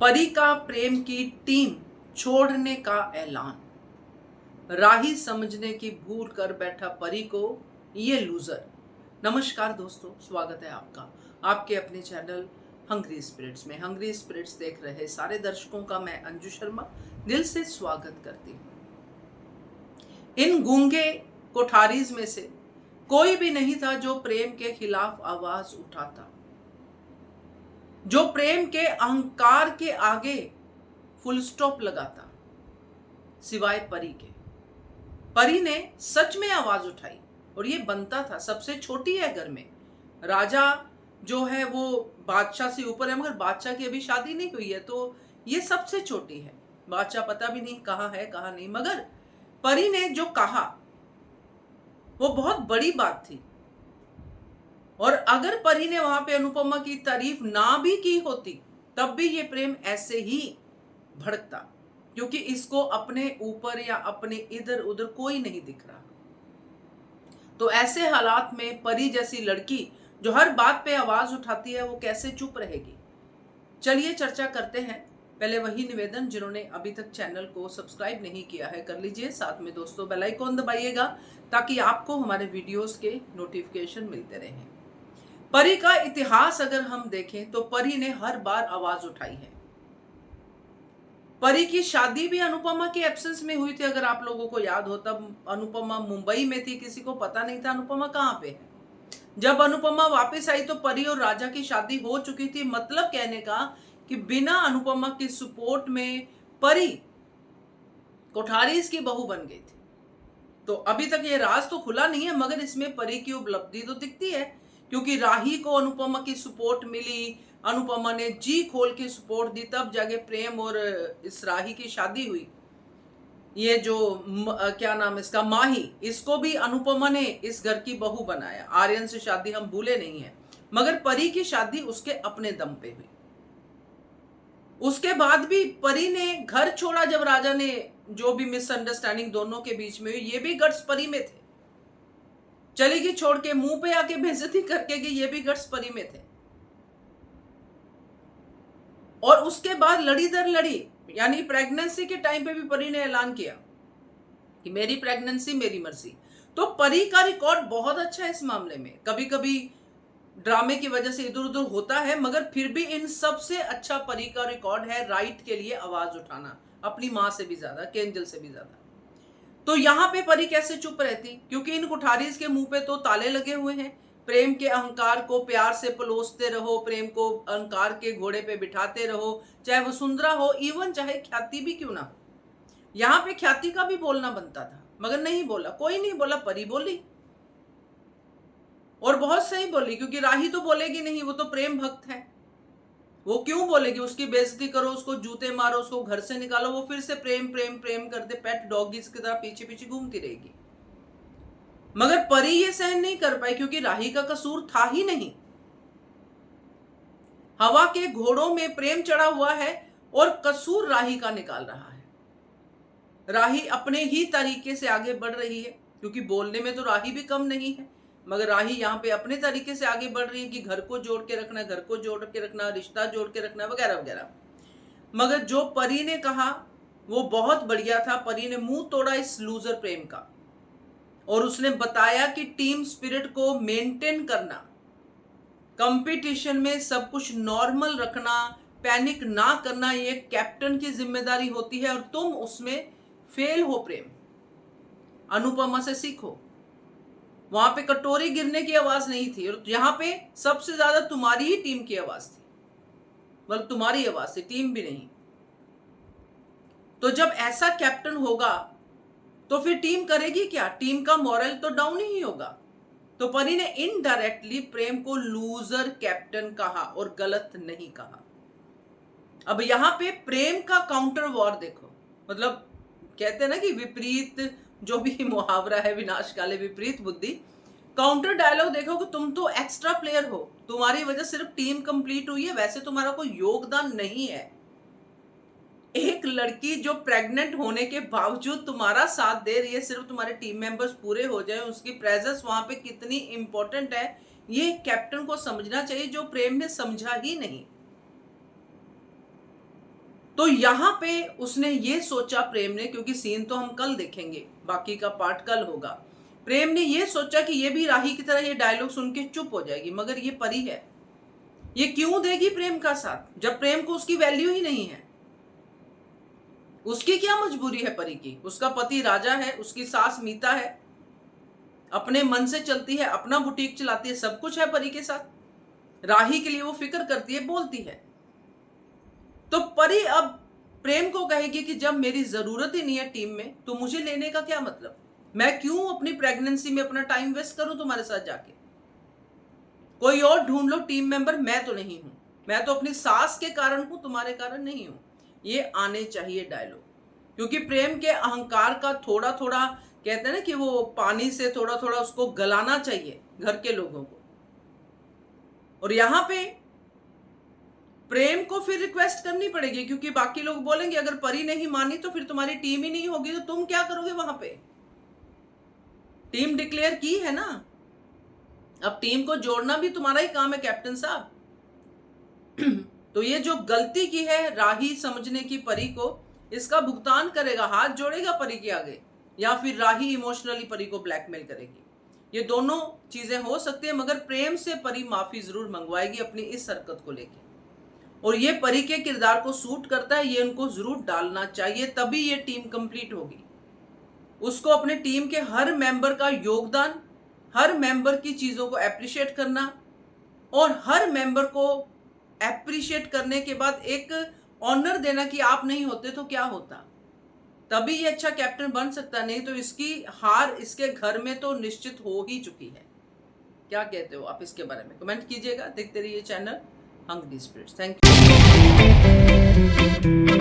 परी का प्रेम की टीम छोड़ने का ऐलान। राही समझने की भूल कर बैठा परी को ये लूजर। नमस्कार दोस्तों, स्वागत है आपका आपके अपने चैनल हंग्री स्पिरिट्स में। हंग्री स्पिरिट्स देख रहे सारे दर्शकों का मैं अंजू शर्मा दिल से स्वागत करती हूँ। इन गूंगे कोठारीज में से कोई भी नहीं था जो प्रेम के खिलाफ आवाज उठाता, जो प्रेम के अहंकार के आगे फुल स्टॉप लगाता, सिवाय परी के। परी ने सच में आवाज उठाई और ये बनता था। सबसे छोटी है घर में। राजा जो है वो बादशाह से ऊपर है, मगर बादशाह की अभी शादी नहीं हुई है, तो ये सबसे छोटी है। बादशाह पता भी नहीं कहाँ है कहाँ नहीं, मगर परी ने जो कहा वो बहुत बड़ी बात थी। और अगर परी ने वहां पे अनुपमा की तारीफ ना भी की होती तब भी ये प्रेम ऐसे ही भड़कता, क्योंकि इसको अपने ऊपर या अपने इधर उधर कोई नहीं दिख रहा। तो ऐसे हालात में परी जैसी लड़की जो हर बात पे आवाज उठाती है, वो कैसे चुप रहेगी? चलिए चर्चा करते हैं। पहले वही निवेदन, जिन्होंने अभी तक चैनल को सब्सक्राइब नहीं किया है कर लीजिए। साथ में दोस्तों बेल आइकॉन दबाइएगा ताकि आपको हमारे वीडियोस के नोटिफिकेशन मिलते रहें। परी का इतिहास अगर हम देखें तो परी ने हर बार आवाज उठाई है। परी की शादी भी अनुपमा की एब्सेंस में हुई थी। अगर आप लोगों को याद हो, तब अनुपमा मुंबई में थी, किसी को पता नहीं था अनुपमा कहाँ पे है। जब अनुपमा वापस आई तो परी और राजा की शादी हो चुकी थी। मतलब कहने का कि बिना अनुपमा की सपोर्ट में परी कोठारीज की बहू बन गई थी। तो अभी तक ये राज तो खुला नहीं है, मगर इसमें परी की उपलब्धि तो दिखती है, क्योंकि राही को अनुपमा की सपोर्ट मिली, अनुपमा ने जी खोल के सपोर्ट दी, तब जाके प्रेम और इस राही की शादी हुई। ये जो क्या नाम इसका, माही, इसको भी अनुपमा ने इस घर की बहू बनाया। आर्यन से शादी हम भूले नहीं है, मगर परी की शादी उसके अपने दम पे हुई। उसके बाद भी परी ने घर छोड़ा जब राजा ने, जो भी मिसअंडरस्टैंडिंग दोनों के बीच में हुई, ये भी गट्स परी में थे। चली गई छोड़ के, मुंह पे आके बेइज्जती करके गई, ये भी गट्स परी में थे। और उसके बाद लड़ी दर लड़ी, यानी प्रेगनेंसी के टाइम पे भी परी ने ऐलान किया कि मेरी प्रेगनेंसी मेरी मर्जी। तो परी का रिकॉर्ड बहुत अच्छा है इस मामले में। कभी कभी ड्रामे की वजह से इधर उधर होता है, मगर फिर भी इन सबसे अच्छा परी का रिकॉर्ड है राइट के लिए आवाज उठाना, अपनी मां से भी ज्यादा, केंजल से भी ज्यादा। तो यहां पे परी कैसे चुप रहती? क्योंकि इन कुठारीज के मुंह पे तो ताले लगे हुए हैं। प्रेम के अहंकार को प्यार से पलोसते रहो, प्रेम को अहंकार के घोड़े पे बिठाते रहो, चाहे वसुंधरा हो, इवन चाहे ख्याति भी क्यों ना हो। यहां पे ख्याति का भी बोलना बनता था, मगर नहीं बोला, कोई नहीं बोला, परी बोली। और बहुत सही बोली, क्योंकि राही तो बोलेगी नहीं, वो तो प्रेम भक्त है। वो क्यों बोलेगी? उसकी बेइज्जती करो, उसको जूते मारो, उसको घर से निकालो, वो फिर से प्रेम प्रेम प्रेम करते पेट डॉगीज की तरह पीछे पीछे घूमती रहेगी। मगर परी ये सहन नहीं कर पाई, क्योंकि राही का कसूर था ही नहीं। हवा के घोड़ों में प्रेम चढ़ा हुआ है और कसूर राही का निकाल रहा है। राही अपने ही तरीके से आगे बढ़ रही है, क्योंकि बोलने में तो राही भी कम नहीं है, मगर राही यहाँ पे अपने तरीके से आगे बढ़ रही है कि घर को जोड़ के रखना, घर को जोड़ के रखना, रिश्ता जोड़ के रखना, वगैरह वगैरह। मगर जो परी ने कहा वो बहुत बढ़िया था। परी ने मुंह तोड़ा इस लूजर प्रेम का, और उसने बताया कि टीम स्पिरिट को मेंटेन करना, कंपटीशन में सब कुछ नॉर्मल रखना, पैनिक ना करना, ये कैप्टन की जिम्मेदारी होती है, और तुम उसमें फेल हो। प्रेम, अनुपमा से सीखो। वहां पे कटोरी गिरने की आवाज नहीं थी, और यहां पे सबसे ज्यादा तुम्हारी ही टीम की आवाज थी, मतलब तुम्हारी आवाज थी, टीम भी नहीं। तो जब ऐसा कैप्टन होगा तो फिर टीम करेगी क्या? टीम का मॉरल तो डाउन ही होगा। तो परी ने इनडायरेक्टली प्रेम को लूजर कैप्टन कहा, और गलत नहीं कहा। अब यहां पे प्रेम का काउंटर वॉर देखो, मतलब कहते हैं ना कि विपरीत, जो भी मुहावरा है, विनाश काले विपरीत बुद्धि। काउंटर डायलॉग देखो कि तुम तो एक्स्ट्रा प्लेयर हो, तुम्हारी वजह सिर्फ टीम कंप्लीट हुई है, वैसे तुम्हारा कोई योगदान नहीं है। एक लड़की जो प्रेग्नेंट होने के बावजूद तुम्हारा साथ दे रही है, सिर्फ तुम्हारे टीम मेंबर्स पूरे हो जाए, उसकी प्रेजेंस वहां पे कितनी इंपॉर्टेंट है, ये कैप्टन को समझना चाहिए, जो प्रेम ने समझा ही नहीं। तो यहां पे उसने ये सोचा प्रेम ने, क्योंकि सीन तो हम कल देखेंगे, बाकी का पार्ट कल होगा। प्रेम ने ये सोचा कि ये भी राही की तरह ये डायलॉग सुन के चुप हो जाएगी, मगर ये परी है, ये क्यों देगी प्रेम का साथ जब प्रेम को उसकी वैल्यू ही नहीं है। उसकी क्या मजबूरी है परी की? उसका पति राजा है, उसकी सास मीता है, अपने मन से चलती है, अपना बुटीक चलाती है, सब कुछ है परी के साथ। राही के लिए वो फिक्र करती है, बोलती है। तो परी अब प्रेम को कहेगी कि जब मेरी जरूरत ही नहीं है टीम में, तो मुझे लेने का क्या मतलब? मैं क्यों अपनी प्रेगनेंसी में अपना टाइम वेस्ट करूं तुम्हारे साथ जाके? कोई और ढूंढ लो टीम मेंबर, मैं तो नहीं हूं। मैं तो अपनी सास के कारण हूं, तुम्हारे कारण नहीं हूं। ये आने चाहिए डायलॉग, क्योंकि प्रेम के अहंकार का थोड़ा थोड़ा, कहते हैं ना कि वो पानी से थोड़ा थोड़ा उसको गलाना चाहिए घर के लोगों को। और यहां पे प्रेम को फिर रिक्वेस्ट करनी पड़ेगी, क्योंकि बाकी लोग बोलेंगे अगर परी नहीं मानी तो फिर तुम्हारी टीम ही नहीं होगी, तो तुम क्या करोगे वहां पे? टीम डिक्लेयर की है ना, अब टीम को जोड़ना भी तुम्हारा ही काम है कैप्टन साहब। तो ये जो गलती की है राही समझने की परी को, इसका भुगतान करेगा, हाथ जोड़ेगा परी के आगे, या फिर राही इमोशनली परी को ब्लैकमेल करेगी। ये दोनों चीजें हो सकती है, मगर प्रेम से परी माफी जरूर मंगवाएगी अपनी इस हरकत को लेकर। और ये परी के किरदार को सूट करता है, ये उनको जरूर डालना चाहिए, तभी ये टीम कंप्लीट होगी। उसको अपने टीम के हर मेंबर का योगदान, हर मेंबर की चीजों को अप्रिशिएट करना, और हर मेंबर को अप्रिशिएट करने के बाद एक ऑनर देना कि आप नहीं होते तो क्या होता, तभी ये अच्छा कैप्टन बन सकता। नहीं तो इसकी हार इसके घर में तो निश्चित हो ही चुकी है। क्या कहते हो आप इसके बारे में? कमेंट कीजिएगा। देखते रहिए channel Hungry Spirits. Thank you.